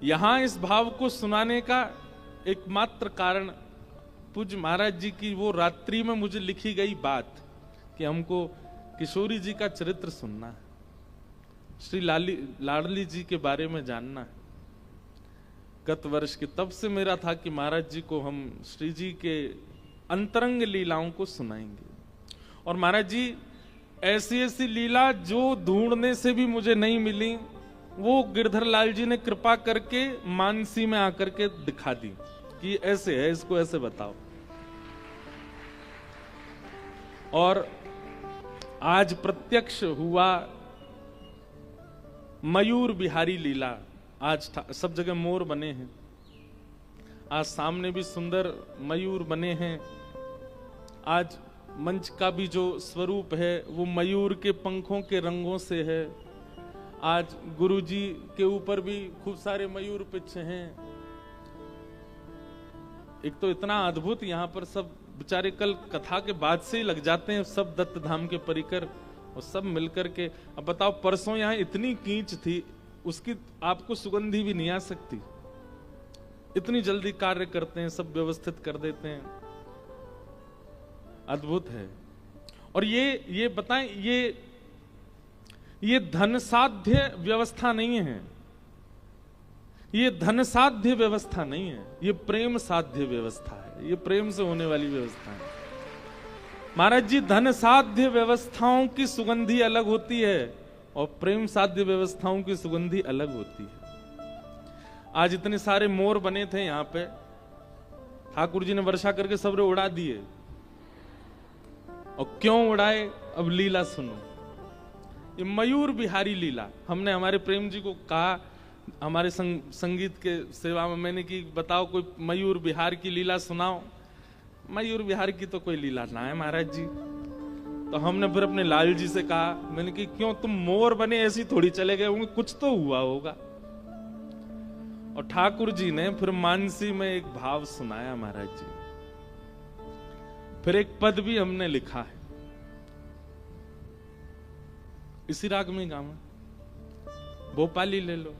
यहां इस भाव को सुनाने का एकमात्र कारण पूज्य महाराज जी की वो रात्रि में मुझे लिखी गई बात कि हमको किशोरी जी का चरित्र सुनना है, श्री लाडली जी के बारे में जानना है। गत वर्ष के तब से मेरा था कि महाराज जी को हम श्री जी के अंतरंग लीलाओं को सुनाएंगे। और महाराज जी ऐसी ऐसी लीला जो ढूंढने से भी मुझे नहीं मिली, वो गिरधर लाल जी ने कृपा करके मानसी में आकर के दिखा दी कि ऐसे है, इसको ऐसे बताओ। और आज प्रत्यक्ष हुआ मयूर बिहारी लीला। आज सब जगह मोर बने हैं, आज सामने भी सुंदर मयूर बने हैं। आज मंच का भी जो स्वरूप है वो मयूर के पंखों के रंगों से है। आज गुरुजी के ऊपर भी खूब सारे मयूर पिच्छ हैं। एक तो इतना अद्भुत, यहाँ पर सब बेचारे कल कथा के बाद से ही लग जाते हैं, सब दत्त धाम के परिकर और सब मिलकर के। अब बताओ, परसों यहाँ इतनी कींच थी, उसकी आपको सुगंधी भी नहीं आ सकती। इतनी जल्दी कार्य करते हैं, सब व्यवस्थित कर देते हैं, अद्भुत है। और ये बताएं, ये धन साध्य व्यवस्था नहीं है, ये धन साध्य व्यवस्था नहीं है, ये प्रेम साध्य व्यवस्था है, ये प्रेम से होने वाली व्यवस्था है। महाराज जी, धन साध्य व्यवस्थाओं की सुगंधी अलग होती है और प्रेम साध्य व्यवस्थाओं की सुगंधी अलग होती है। आज इतने सारे मोर बने थे यहाँ पे, ठाकुर जी ने वर्षा करके सबरे उड़ा दिए। और क्यों उड़ाए, अब लीला सुनो। ये मयूर बिहारी लीला हमने हमारे प्रेम जी को कहा, हमारे संगीत के सेवा में मैंने कि बताओ कोई मयूर बिहार की लीला सुनाओ। मयूर बिहार की तो कोई लीला ना है महाराज जी। तो हमने फिर अपने लाल जी से कहा, मैंने कि क्यों तुम मोर बने ऐसी थोड़ी चले गए होंगे, कुछ तो हुआ होगा। और ठाकुर जी ने फिर मानसी में एक भाव सुनाया महाराज जी। फिर एक पद भी हमने लिखा है, इसी राग में गावा, भोपाली ले लो।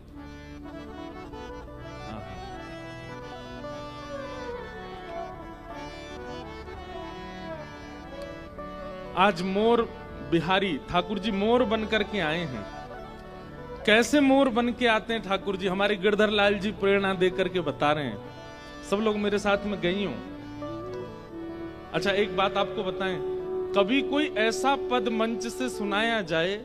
आज मोर बिहारी ठाकुर जी मोर बन करके आए हैं। कैसे मोर बन के आते हैं ठाकुर जी, हमारे गिरधर लाल जी प्रेरणा दे करके बता रहे हैं। सब लोग मेरे साथ में गई हो। अच्छा, एक बात आपको बताएं, कभी कोई ऐसा पद मंच से सुनाया जाए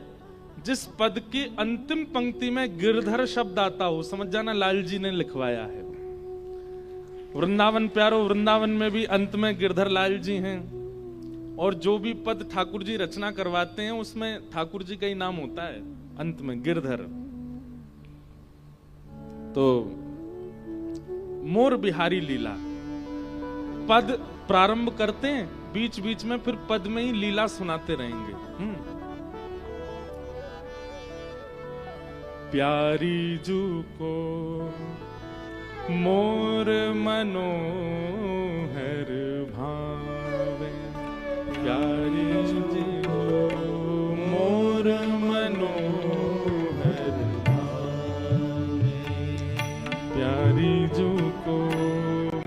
जिस पद की अंतिम पंक्ति में गिरधर शब्द आता हो, समझ जाना लाल जी ने लिखवाया है। वृंदावन प्यारो, वृंदावन में भी अंत में गिरधर लाल जी हैं। और जो भी पद ठाकुर जी रचना करवाते हैं उसमें ठाकुर जी का ही नाम होता है अंत में, गिरधर। तो मोर बिहारी लीला, पद प्रारंभ करते हैं, बीच बीच में फिर पद में ही लीला सुनाते रहेंगे। प्यारी जू को मोर मनोहर भावे, प्यारी जू को मोर मनोहर भावे, प्यारी जू को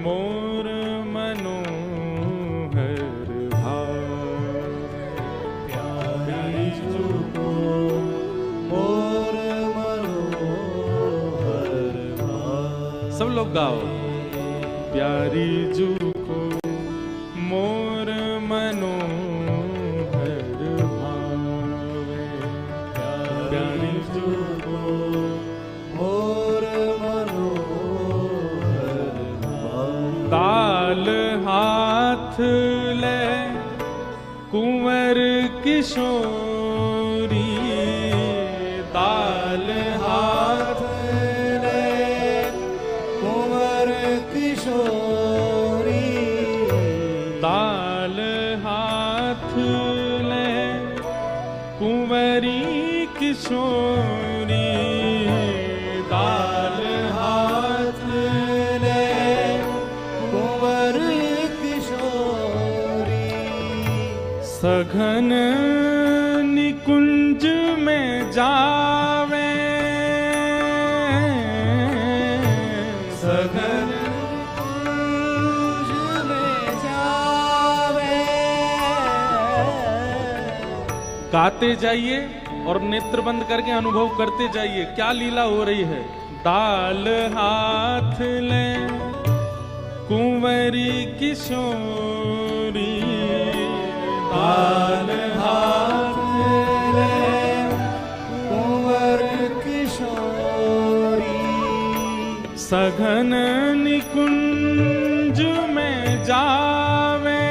मोर मनोहर भावे, प्यारी जू को मोर मनोहर भावे। सब लोग गाओ, प्यारी जू को मोर मनोहर भावे, प्यारी जू को मोर मनोहर भावे। ताल हाथ ले कुंवर किशोरी, ताल हाथ ले कुंवर किशोरी, ताल हाथ ले कुंवरी किशोरी, ताल हाथ ले कुंवर किशोरी, सघन निकुंज में जावे, गाते जाइए और नेत्र बंद करके अनुभव करते जाइए क्या लीला हो रही है। दाल हाथ ले कुंवरी किशोरी, दाल हाथ ले कुंवर किशोरी, सघन निकुंज में जावे,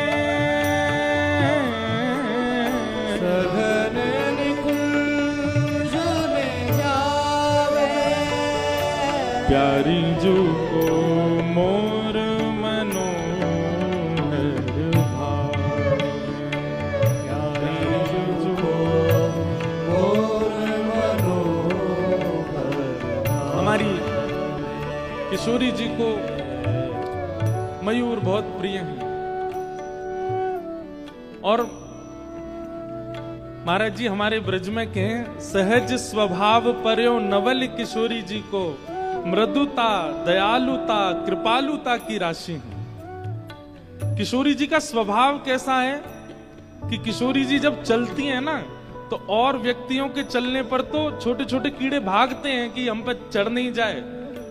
सघन निकुंज में जावे, प्यारी जू को मोर मनोहर भावे, प्यारी जू को मोर मनोहर। हमारी किशोरी जी को मयूर बहुत प्रिय हैं और महाराज जी हमारे ब्रज में कहें सहज स्वभाव पर्यो नवल किशोरी जी को मृदुता दयालुता कृपालुता की राशि है। किशोरी जी का स्वभाव कैसा है कि किशोरी जी जब चलती हैं ना तो और व्यक्तियों के चलने पर तो छोटे छोटे कीड़े भागते हैं कि हम पर चढ़ नहीं जाए,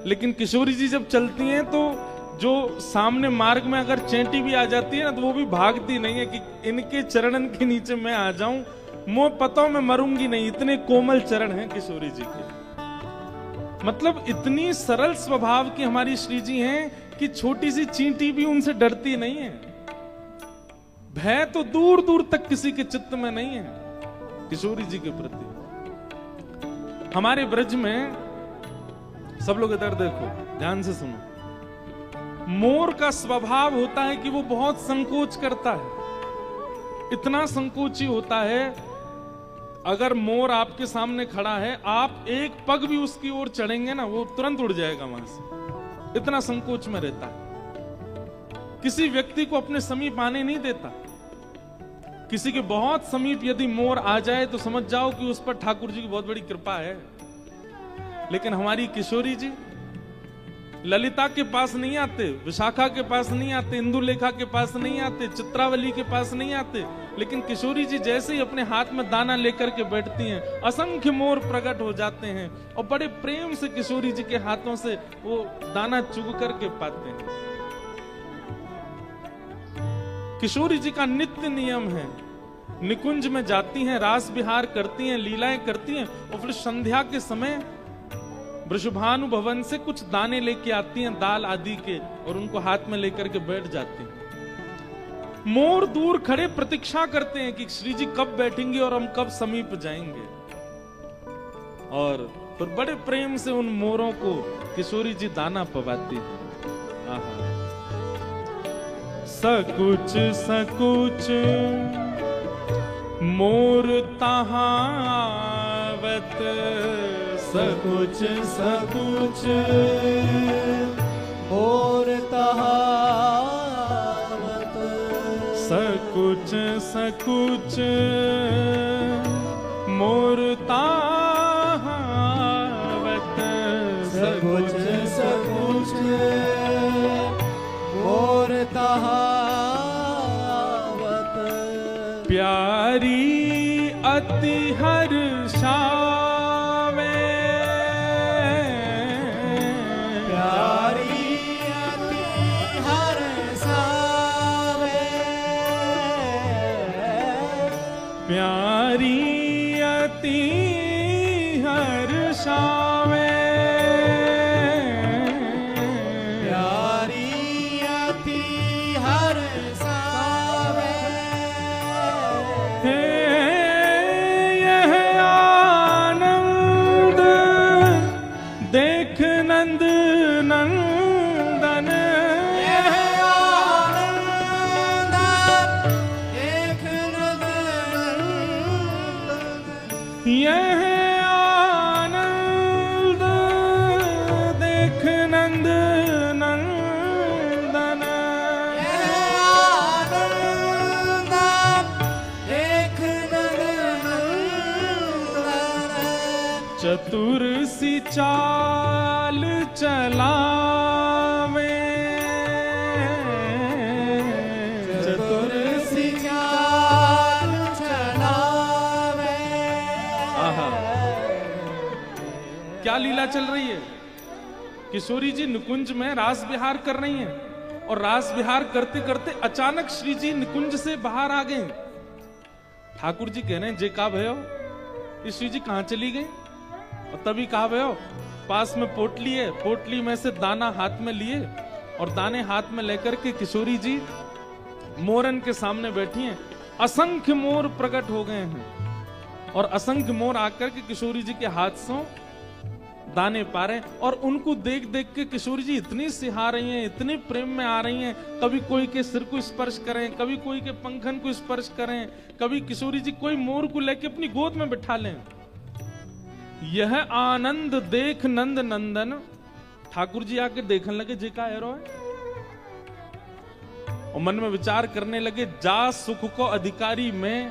लेकिन किशोरी जी जब चलती हैं तो जो सामने मार्ग में अगर चेंटी भी आ जाती है ना तो वो भी भागती नहीं है कि इनके चरणन के नीचे मैं आ जाऊं, मुंह पतों में मरूंगी नहीं। इतने कोमल चरण हैं किशोरी जी के, मतलब इतनी सरल स्वभाव की हमारी श्री जी हैं कि छोटी सी चींटी भी उनसे डरती नहीं है। भय तो दूर दूर तक किसी के चित्त में नहीं है किशोरी जी के प्रति। हमारे ब्रज में सब लोग इधर देखो, ध्यान से सुनो। मोर का स्वभाव होता है कि वो बहुत संकोच करता है, इतना संकोची होता है अगर मोर आपके सामने खड़ा है आप एक पग भी उसकी ओर चढ़ेंगे ना वो तुरंत उड़ जाएगा वहां से, इतना संकोच में रहता है। किसी व्यक्ति को अपने समीप आने नहीं देता। किसी के बहुत समीप यदि मोर आ जाए तो समझ जाओ कि उस पर ठाकुर जी की बहुत बड़ी कृपा है। लेकिन हमारी किशोरी जी ललिता के पास नहीं आते, विशाखा के पास नहीं आते, इंदुलेखा के पास नहीं आते, चित्रावली के पास नहीं आते, लेकिन किशोरी जी जैसे ही अपने हाथ में दाना लेकर के बैठती हैं असंख्य मोर प्रकट हो जाते हैं और बड़े प्रेम से किशोरी जी के हाथों से वो दाना चुग करके पाते हैं। किशोरी जी का नित्य नियम है, निकुंज में जाती हैं, रास विहार करती हैं, लीलाएं करती हैं और फिर संध्या के समय वृषभानु भवन से कुछ दाने लेके आती हैं दाल आदि के और उनको हाथ में लेकर के बैठ जाती हैं। मोर दूर खड़े प्रतीक्षा करते हैं कि श्री जी कब बैठेंगे और हम कब समीप जाएंगे, और फिर बड़े प्रेम से उन मोरों को किशोरी जी दाना पवाती हैं। आहा। सकुच सकुच मोर तहावत, सकुच सकुच मोर तहावत, सकुच सकुच मोर तहावत, सकुच सकुच मोर तहावत, प्यारी अति हर्षावे, प्यारी अति हर्षावे, प्यारी अति हर्षावे, प्यारी अति हर्षावे, हे यह आनंद देख नंद नंदन, यह आनंद देख नंदन, यह आनंद देख नंद नंदन, यह आनंद देख नंदन, चतुर सी चाल चलावे, चतुर सी चाल चलावे, लीला चल रही है। किशोरी जी निकुंज में रास विहार कर रही हैं और रास विहार करते करते अचानक श्री जी निकुंज से बाहर आ गए। ठाकुर जी कह रहे हैं जे का भयो, ये श्री जी कहां चली गई? और तभी कहा भयो, पास में पोटली है, पोटली में से दाना हाथ में लिए और दाने हाथ में लेकर के किशोरी जी मोरन के सामने बैठी हैं। असंख्य मोर प्रकट हो गए हैं और असंख्य मोर आकर के किशोरी जी के हाथ से दाने पा रहे हैं और उनको देख देख के किशोरी जी इतनी सिहा रही हैं, इतने प्रेम में आ रही हैं। कभी कोई के सिर को स्पर्श करें, कभी कोई के पंखन को स्पर्श करें, कभी किशोरी जी कोई मोर को लेके अपनी गोद में बिठा लें। यह आनंद देख नंद नंदन, ठाकुर जी आके देखने लगे जे का एरो है और मन में विचार करने लगे, जा सुख को अधिकारी में,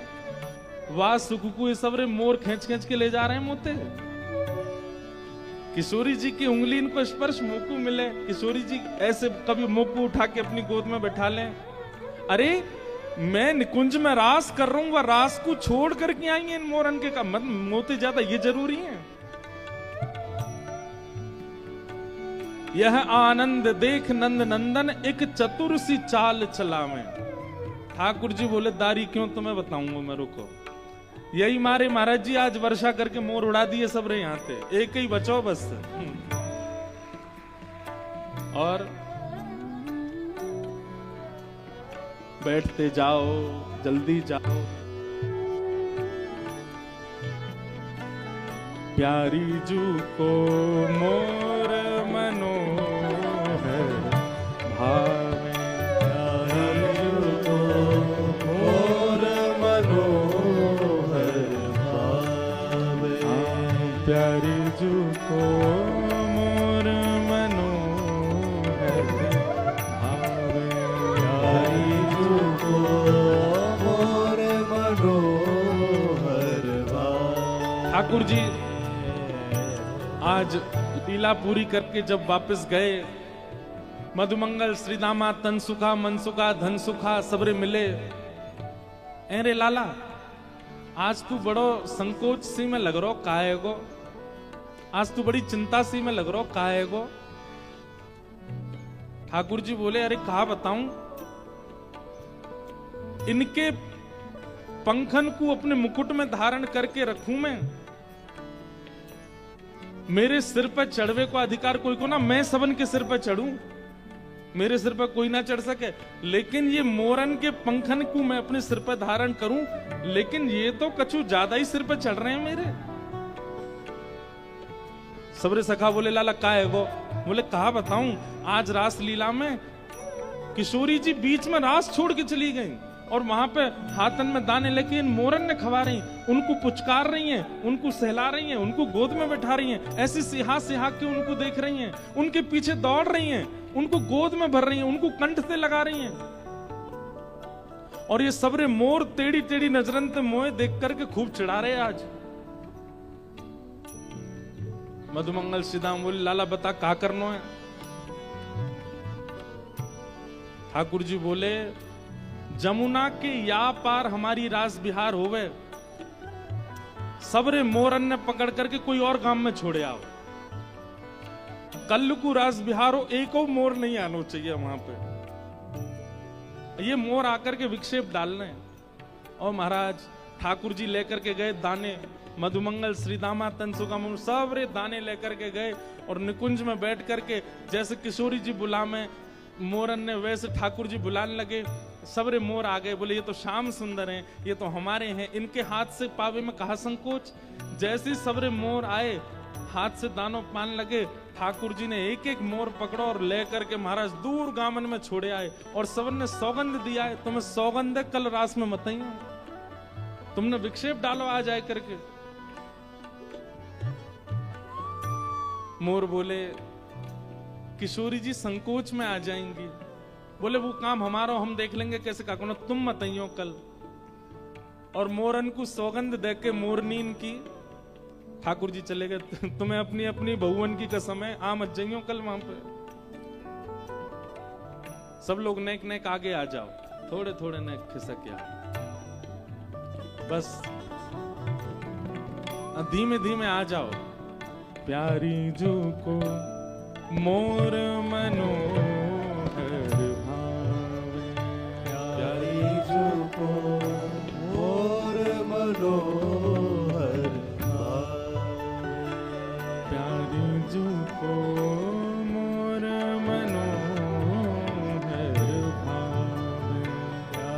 वाह सुख को ये सबरे मोर खींच खींच के ले जा रहे हैं मोते। किशोरी जी की उंगली इनको स्पर्श मुंह को मिले, किशोरी जी ऐसे कभी मुंह को उठा के अपनी गोद में बैठा लें। अरे मैं निकुंज में रास कर रहा हूं, वह रास को छोड़ करके आई इन मोरन के का मत मोते ज्यादा ये जरूरी है। यह आनंद देख नंद नंदन, एक चतुर सी चाल चला में। ठाकुर जी बोले दारी क्यों तुम्हें बताऊंगा मैं, रुको। यही मारे महाराज जी आज वर्षा करके मोर उड़ा दिए सब रे यहाँ थे, एक ही बचो बस। और बैठते जाओ, जल्दी जाओ। प्यारी जू को मोर मनोहर भावे, प्यारी जू को मोर मनोहर भावे, प्यारी जू को मोर मनोहर भावे, प्यारी जू को मोर मनोहर भावे। ठाकुर जी आज लीला पूरी करके जब वापस गए, मधुमंगल श्रीदामा तनसुखा मनसुखा धनसुखा सबरे मिले। अरे लाला आज तू बड़ो संकोच सी में लग रहो काहे गो, आज तू बड़ी चिंता सी में लग रहो काहे गो। ठाकुर जी बोले अरे कहा बताऊं, इनके पंखन को अपने मुकुट में धारण करके रखूं मैं, मेरे सिर पर चढ़वे को अधिकार कोई को ना, मैं सबन के सिर पर चढ़ूं, मेरे सिर पर कोई ना चढ़ सके। लेकिन ये मोरन के पंखन को मैं अपने सिर पर धारण करूं, लेकिन ये तो कछु ज्यादा ही सिर पर चढ़ रहे हैं मेरे। सबरे सखा बोले लाला का है वो? बोले कहा बताऊं, आज रास लीला में किशोरी जी बीच में रास छोड़ के चली गई और वहां पे हाथन में दाने लेके इन मोरन ने खवा रही, उनको पुचकार रही हैं, उनको सहला रही हैं, उनको गोद में बैठा रही हैं, ऐसी सिहा सिहा के उनको देख रही हैं, उनके पीछे दौड़ रही हैं, उनको गोद में भर रही हैं, उनको कंठ से लगा रही हैं। और ये सबरे मोर टेढ़ी टेढ़ी नजरन ते मोए देख करके खूब चिढ़ा रहे आज। मधुमंगल सीधाम बोले लाला बता का करना है? ठाकुर जी बोले जमुना के या पार हमारी रास बिहार होवे, सबरे मोरन ने पकड़ करके कोई और गांव में छोड़े आओ। कल को रास बिहार हो, एक और मोर नहीं आना चाहिए वहां पे, ये मोर आकर के विक्षेप डालने। और महाराज ठाकुर जी लेकर के गए दाने, मधुमंगल श्रीदामा तनसुखा सबरे दाने लेकर के गए और निकुंज में बैठ करके जैसे किशोरी जी बुला में मोरन ने वैसे ठाकुर जी बुलाने लगे। सबरे मोर आ गए, बोले ये तो श्याम सुंदर हैं, ये तो हमारे हैं, इनके हाथ से पावे में कहा संकोच। जैसे सबरे मोर आए हाथ से दानों पान लगे, ठाकुर जी ने एक एक मोर पकड़ो और ले करके महाराज दूर गामन में छोड़े आए और सबन ने सौगंध दिया है, तुम्हें सौगंध है कल रास में मत आइयो, तुमने विक्षेप डालो आ जाए करके। मोर बोले किशोरी जी संकोच में आ जाएंगी, बोले वो काम हमारा हम देख लेंगे कैसे का करना, तुम मत आइयो कल। और मोरन को सौगंध देके मोरनीन की ठाकुर जी चले गए, तुम्हें अपनी अपनी बहुवन की कसम है, आ मत जाइयो कल वहां पे। सब लोग नेक नेक आगे आ जाओ, थोड़े थोड़े नेक खिसक आओ, बस धीमे धीमे आ जाओ। प्यारी जो को मोर मनोहर भावे, प्यारी जो को मोर मनोहर भावे, प्यारी जो को मोर मनोहर भावे,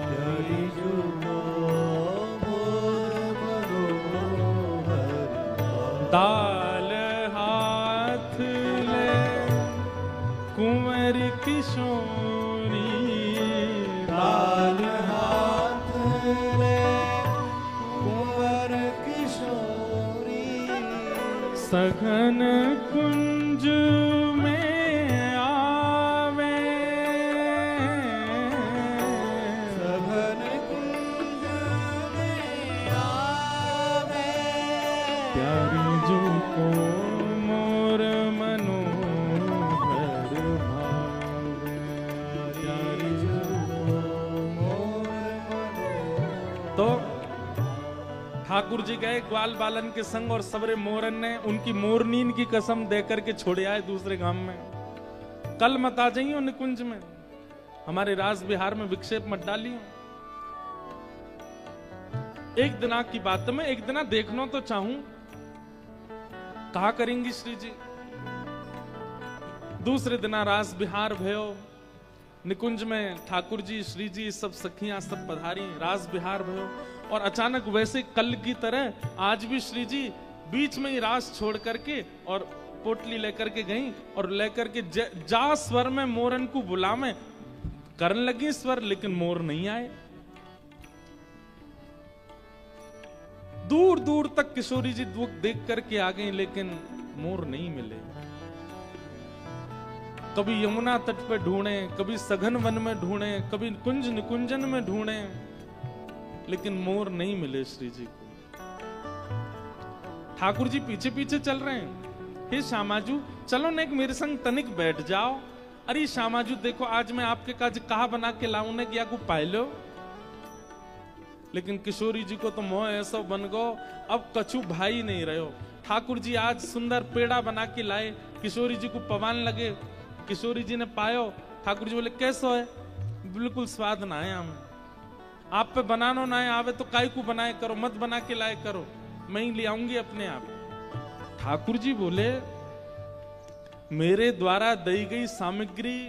प्यारी जो को मोर मनोहर भावे। ताल हाथ ले कुंवर किशोरी, ताल हाथ ले कुंवर किशोरी, सघन कुंज में आवे, सघन कुंज में आवे, प्यारी जो को मोर मनोहर भावे, प्यारी जो मोर मनोहर। तो ठाकुर जी गए ग्वाल बालन के संग और सबरे मोरन ने उनकी मोरनीन की कसम देकर के छोड़े आए दूसरे गांव में। कल मत आ जाइयो निकुंज में, हमारे राज बिहार में विक्षेप मत डालियो। एक दिना की बात में एक दिना देखना तो चाहूं, कहा करेंगी श्री जी। दूसरे दिना रास बिहार भयो, निकुंज में ठाकुर जी श्री जी सब सखियां सब पधारी, रास बिहार भयो। और अचानक वैसे कल की तरह आज भी श्री जी बीच में ही रास छोड़ करके और पोटली लेकर के गई और लेकर के जा स्वर में मोरन को बुलावे करने लगी स्वर, लेकिन मोर नहीं आए। दूर दूर तक किशोरी जी दुख देख करके आ गई, लेकिन मोर नहीं मिले। कभी यमुना तट पे ढूंढे, कभी सघन वन में ढूंढे, कभी कुंज निकुंजन में ढूंढे, लेकिन मोर नहीं मिले श्री जी को। ठाकुर जी पीछे पीछे चल रहे हैं। हे श्यामाजू चलो ने मेरे संग तनिक बैठ जाओ। अरे श्यामाजू देखो आज मैं आपके काज कहा बना के लाऊं ने क्या को पाए लो। लेकिन किशोरी जी को तो मोह ऐसा बन गो, अब कछु भाई नहीं रहे हो। ठाकुर जी आज सुंदर पेड़ा बना के लाए, किशोरी जी को पवान लगे। किशोरी जी ने पायो, ठाकुर जी बोले कैसो है? बिल्कुल स्वाद ना है, हम आप पे बनानो ना है आवे तो काय को बनाए करो, मत बना के लाए करो, मैं ही ले आऊंगी अपने आप। ठाकुर जी बोले मेरे द्वारा दी गई सामग्री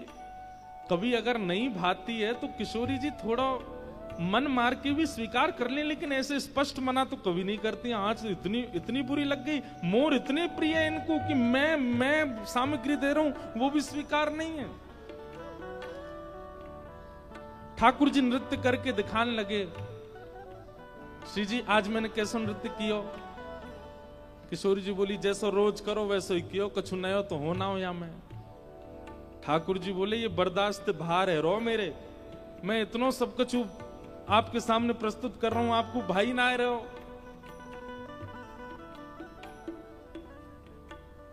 कभी अगर नहीं भाती है तो किशोरी जी थोड़ा मन मार के भी स्वीकार कर ले, लेकिन ऐसे स्पष्ट मना तो कभी नहीं करती। आज इतनी बुरी लग गई, मोर इतने प्रिय है इनको कि मैं सामग्री दे रहा हूं वो भी स्वीकार नहीं है। ठाकुर जी नृत्य करके दिखाने लगे, श्री जी आज मैंने कैसा नृत्य किया? किशोरी जी बोली जैसा रोज करो वैसे ही कियो, कछु नयो तो होना हो या मैं। ठाकुर जी बोले ये बर्दाश्त भार है रो मेरे, मैं इतनो सब कछु आपके सामने प्रस्तुत कर रहा हूं, आपको भाई ना आ रहे हो।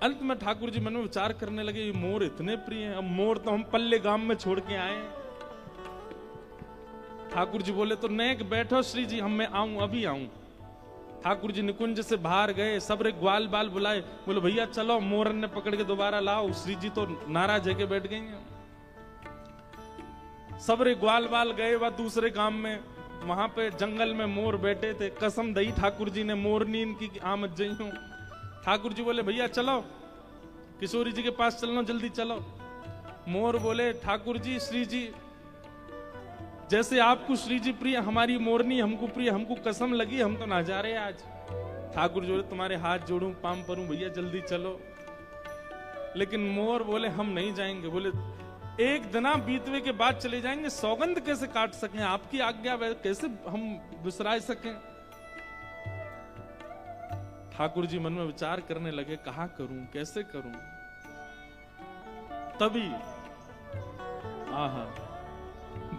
अंत में ठाकुर जी मन में विचार करने लगे ये मोर इतने प्रिय हैं, अब मोर तो हम पल्ले गांव में छोड़ के आए। ठाकुर जी बोले तो नेक बैठो श्री जी, हम मैं आऊं अभी आऊं। ठाकुर जी निकुंज से बाहर गए, सबरे ग्वाल बाल बुलाए, बोले भैया चलो मोरन ने पकड़ के दोबारा लाओ। श्री जी तो नाराज होके बैठ गई हैं। सबरे ग्वाल बाल गए वह दूसरे गांव में, वहां पे जंगल में मोर बैठे थे। कसम दई ठाकुर जी ने मोरनी इनकी आमद जई हूं। ठाकुर जी बोले भैया चलो किशोरी जी के पास चलना, जल्दी चलो। मोर बोले ठाकुर जी श्री जी जैसे आपको श्री जी प्रिय हमारी मोरनी हमको प्रिय, हमको कसम लगी हम तो ना जा रहे आज। ठाकुर जी बोले तुम्हारे हाथ जोड़ूं पाम परूं भैया जल्दी चलो। लेकिन मोर बोले हम नहीं जाएंगे। बोले एक दिना बीतवे के बाद चले जाएंगे, सौगंध कैसे काट सकें, आपकी आज्ञा कैसे हम विसराय सकें। ठाकुर जी मन में विचार करने लगे कहा करूं कैसे करूं। तभी आहा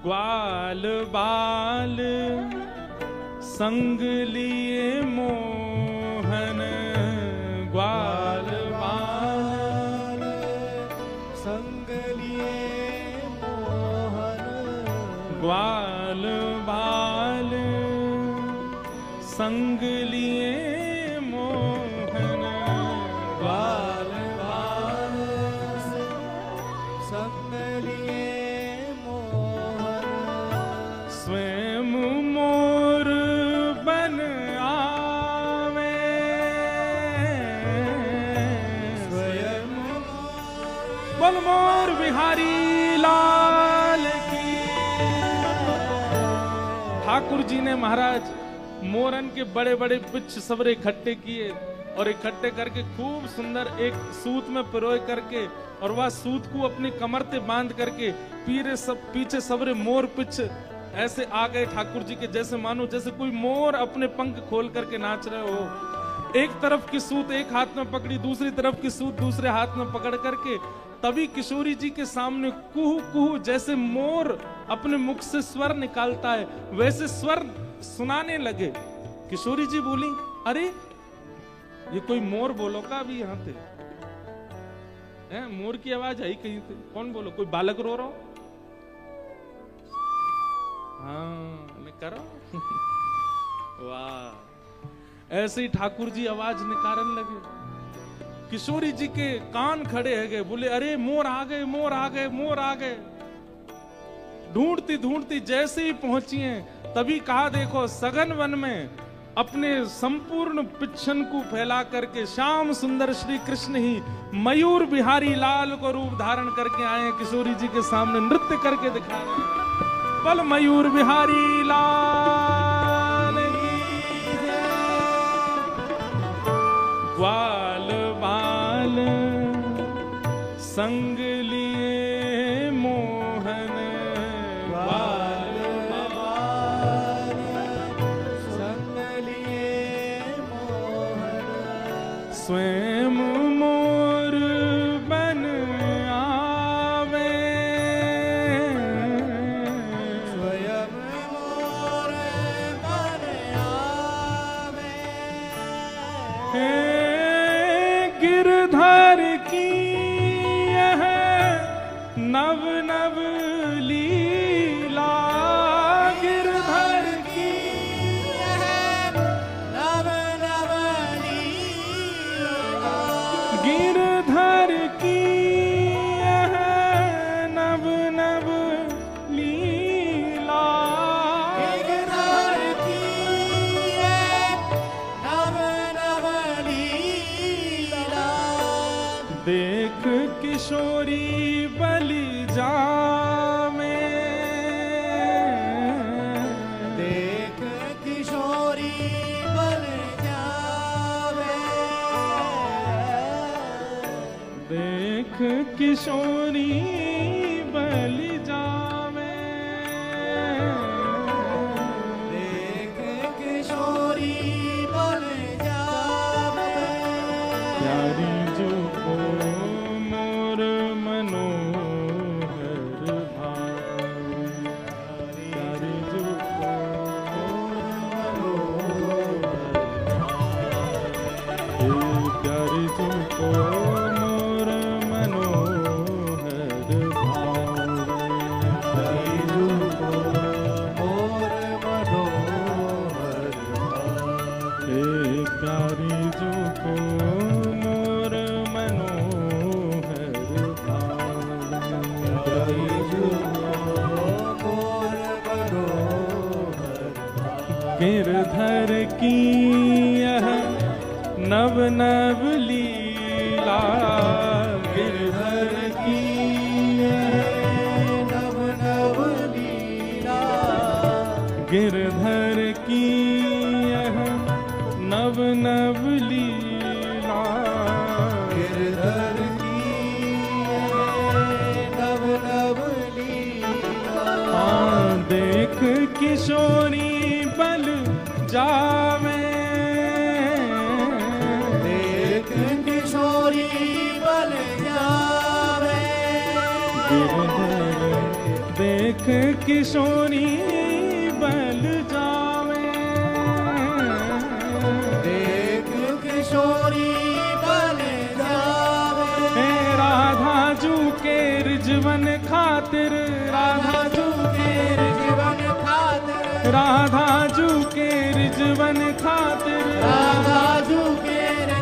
ग्वाल बाल संग लिए मोहन, ग्वाल बाल संग लिए मोहन, ग्वाल बाल संग लिए मोहन, ग्वाल बोल मोर बिहारी लाल की। ठाकुर जी ने महाराज मोरन के बड़े बड़े पिच्छ सवरे इकट्ठे किए और इकट्ठे करके खूब सुंदर एक सूत में पिरोए करके और वह सूत को अपनी कमर पे बांध करके पीछे सवरे मोर पिच्छ ऐसे आ गए ठाकुर जी के, जैसे मानो जैसे कोई मोर अपने पंख खोल करके नाच रहे हो। एक तरफ की सूत एक हाथ में पकड़ी, दूसरी तरफ की सूत दूसरे हाथ में पकड़ करके तभी किशोरी जी के सामने कुहू कुहू जैसे मोर अपने मुख से स्वर निकालता है वैसे स्वर सुनाने लगे। किशोरी जी बोली, अरे ये कोई मोर बोलो का अभी यहाँ थे? मोर की आवाज आई कहीं थे? कौन बोलो? कोई बालक रो रहा हो? हाँ करो। वाह, ऐसे ही ठाकुर जी आवाज निकालने लगे। किशोरी जी के कान खड़े है गए, बोले अरे मोर आ गए, मोर आ गए, मोर आ गए। ढूंढती ढूंढती जैसे ही पहुंची हैं तभी कहा, देखो सघन वन में अपने संपूर्ण पिच्छन को फैला करके श्याम सुंदर श्री कृष्ण ही मयूर बिहारी लाल को रूप धारण करके आए हैं, किशोरी जी के सामने नृत्य करके दिखा रहे हैं। बल मयूर बिहारी लाल की जय। ग्वाल बाल संग लिए मोहन, ग्वाल बाल संग लिए मोहन, स्वयं मोर बन आवे, स्वयं मोर बन आवे। हे गिरधर की यह नव नव लीला, गिरधर की यह नव नव लीला, गिरधर की यह नव नव लीला, गिरधर की यह नव नव लीला। देख किशोरी बलि जावे, देख किशोरी बन जावे, देख किशोरी बलि जावे, देख किशोरी बन जावे। प्यारी जो को मोर मनोहर भावे, प्यारी जो को प्यारी जो को मोर मनोहर भावे, प्यारी जो को मोर मनोहर हे प्यारी जो को मोर मनोहर भावे, प्यारी जो मोर मनोहर गिरधर की यह नव नव लीला, गिरधर की नव नव लीला, गिरधर की यह नव नव लीला, गिरधर की नव नव लीला। हाँ देख किशोरी बल जावे, देख किशोरी बन जावे, गिरधर देख किशोरी बल जावे, देख किशोरी बन जावे। हे राधा जू के रिजवन खातिर, राधा राधा जू के जीवन खातिर, राधा जू के रिजवन खातिर, राधा जू के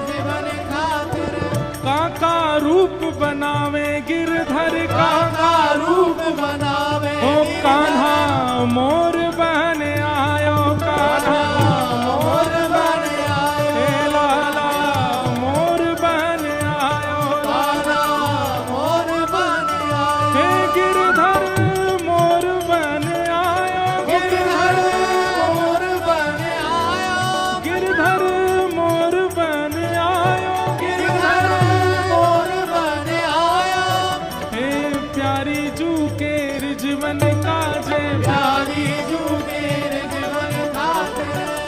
जीवन खातिर, काका रूप बनावे गिरधर का, काका रूप बनावे। ओ कान्हा मोर बन आयो, कान्हा मोर बन आयो, हे लाला मोर बन आयो, कान्हा मोर प्यारी जू के रिजवन काजे, प्यारी जू के रिजवन काजे,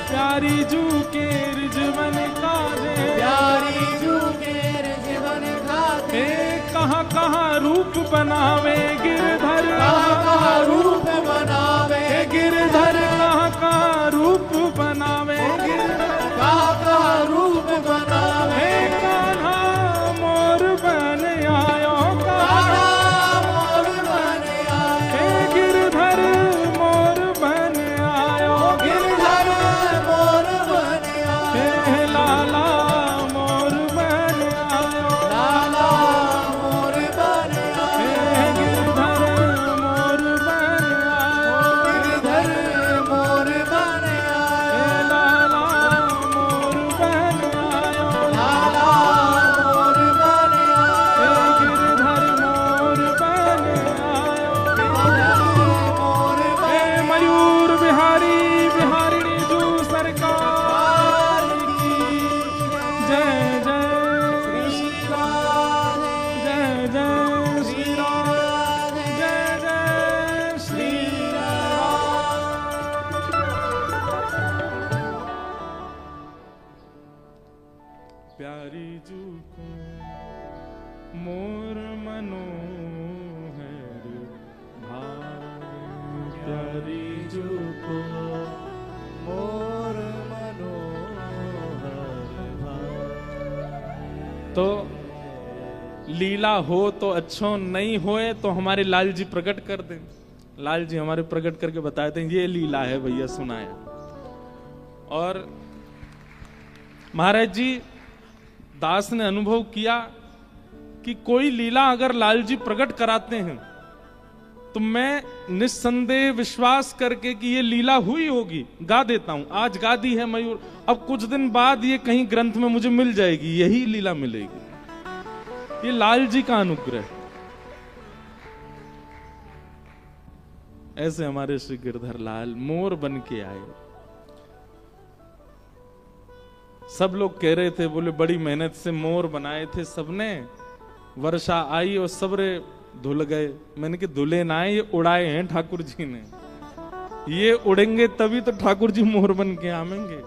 प्यारी जू के रिजवन काजे, प्यारी जू के रिजवन काजे। कहाँ कहाँ रूप बनावे गिरधर, कहाँ कहाँ रूप बनावे गिरधर, कहाँ कहाँ रूप बनावे गिरधर, कहाँ कहाँ रूप बनावे। कान्हा मोर बन आयो, कान्हा मोर बन आयो, गिरधर मोर बन आयो, गिरधर मोर बन आयो, लाला मोर बन आयो, लाला मोर बन आयो, गिरधर मोर बन आयो, गिरधर मोर बन आयो, लाला मोर बन आयो, लाला मोर बन आयो, गिरधर मोर बन आयो, गिरधर मोर बन मयूर बिहारी बिहारिणी जू सरकार की जय जय श्री राधे, जय जय श्री राधे, जय जय श्री प्यारी जू को मोर मनोहर भावे, प्यारी जू को मोर मनोहर तो लीला हो तो अच्छो, नहीं होए तो हमारे लाल जी प्रकट कर दें। लाल जी हमारे प्रकट करके बताए थे ये लीला है भैया, सुनाया। और महाराज जी दास ने अनुभव किया कि कोई लीला अगर लाल जी प्रकट कराते हैं तो मैं निस्संदेह विश्वास करके कि ये लीला हुई होगी गा देता हूं। आज गा दी है मयूर, अब कुछ दिन बाद ये कहीं ग्रंथ में मुझे मिल जाएगी, यही लीला मिलेगी। ये लाल जी का अनुग्रह। ऐसे हमारे श्री गिरधर लाल मोर बन के आए। सब लोग कह रहे थे, बोले बड़ी मेहनत से मोर बनाए थे सबने, वर्षा आई और सबरे धुल गए। मैंने कि धुले ना आए, ये उड़ाए हैं ठाकुर जी ने। ये उड़ेंगे तभी तो ठाकुर जी मोर बन के आवेंगे,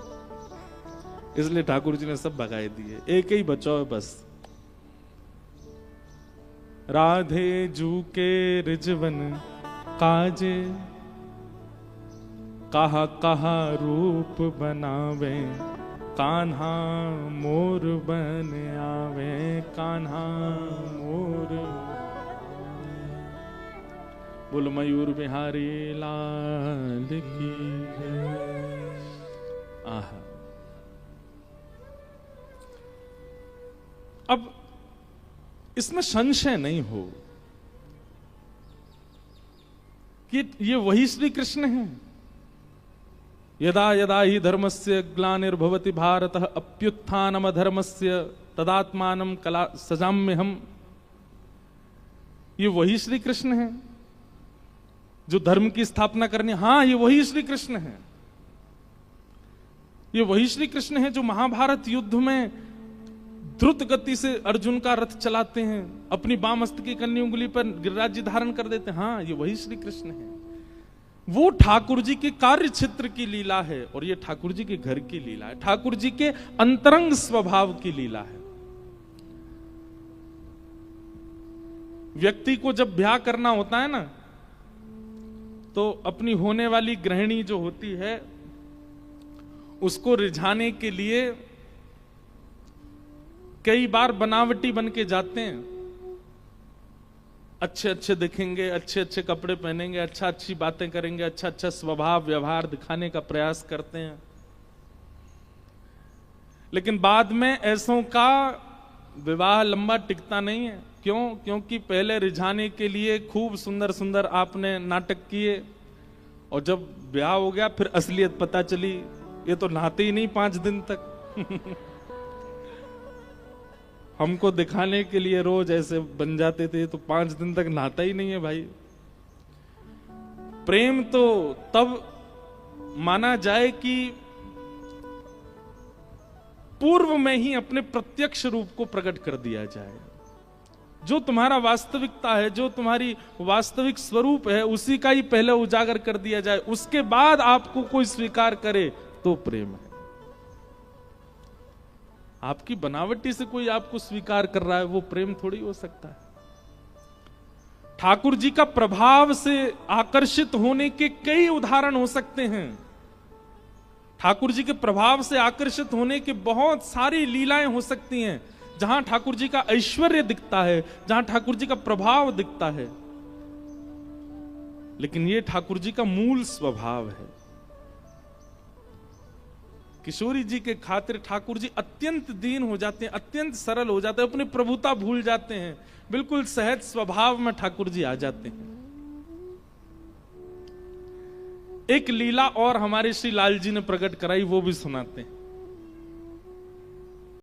इसलिए ठाकुर जी ने सब भगाए दिए। एक ही बचाओ है बस। राधे जू के रिजवन काजे, कहा कहा रूप बनावे, कान्हा मोर बन आवे, कान्हा मोर। बोल मयूर बिहारी लाल की जय। आहा। अब इसमें संशय नहीं हो कि ये वही श्री कृष्ण हैं। यदा यदा ही धर्मस्य ग्लानिर्भवति भारत अप्युत्थानम धर्मस्य तदात्मानं कला सजाम्यहम्। ये वही श्री कृष्ण हैं जो धर्म की स्थापना करने। हाँ, ये वही श्री कृष्ण हैं। ये वही श्री कृष्ण हैं जो महाभारत युद्ध में द्रुत गति से अर्जुन का रथ चलाते हैं, अपनी बामस्त की कन्नी उंगली पर गिरिराज जी धारण कर देते हैं। हाँ, ये वही श्री कृष्ण हैं। वो ठाकुर जी के कार्य क्षेत्र की लीला है और ये ठाकुर जी के घर की लीला है, ठाकुर जी के अंतरंग स्वभाव की लीला है। व्यक्ति को जब ब्याह करना होता है ना, तो अपनी होने वाली गृहिणी जो होती है उसको रिझाने के लिए कई बार बनावटी बन के जाते हैं। अच्छे अच्छे दिखेंगे, अच्छे अच्छे कपड़े पहनेंगे, अच्छा अच्छी बातें करेंगे, अच्छा अच्छा स्वभाव व्यवहार दिखाने का प्रयास करते हैं। लेकिन बाद में ऐसों का विवाह लंबा टिकता नहीं है। क्यों? क्योंकि पहले रिझाने के लिए खूब सुंदर सुंदर आपने नाटक किए और जब ब्याह हो गया फिर असलियत पता चली, ये तो नहाते ही नहीं 5 दिन तक। हमको दिखाने के लिए रोज ऐसे बन जाते थे, तो 5 दिन तक नहाता ही नहीं है भाई। प्रेम तो तब माना जाए कि पूर्व में ही अपने प्रत्यक्ष रूप को प्रकट कर दिया जाए। जो तुम्हारा वास्तविकता है, जो तुम्हारी वास्तविक स्वरूप है, उसी का ही पहले उजागर कर दिया जाए, उसके बाद आपको कोई स्वीकार करे तो प्रेम है। आपकी बनावटी से कोई आपको स्वीकार कर रहा है, वो प्रेम थोड़ी हो सकता है। ठाकुर जी का प्रभाव से आकर्षित होने के कई उदाहरण हो सकते हैं। ठाकुर जी के प्रभाव से आकर्षित होने के बहुत सारी लीलाएं हो सकती हैं, जहां ठाकुर जी का ऐश्वर्य दिखता है, जहां ठाकुर जी का प्रभाव दिखता है। लेकिन यह ठाकुर जी का मूल स्वभाव है। किशोरी जी के खातिर ठाकुर जी अत्यंत दीन हो जाते हैं, अत्यंत सरल हो जाते हैं, अपनी प्रभुता भूल जाते हैं, बिल्कुल सहज स्वभाव में ठाकुर जी आ जाते हैं। एक लीला और हमारे श्री लाल जी ने प्रकट कराई, वो भी सुनाते हैं।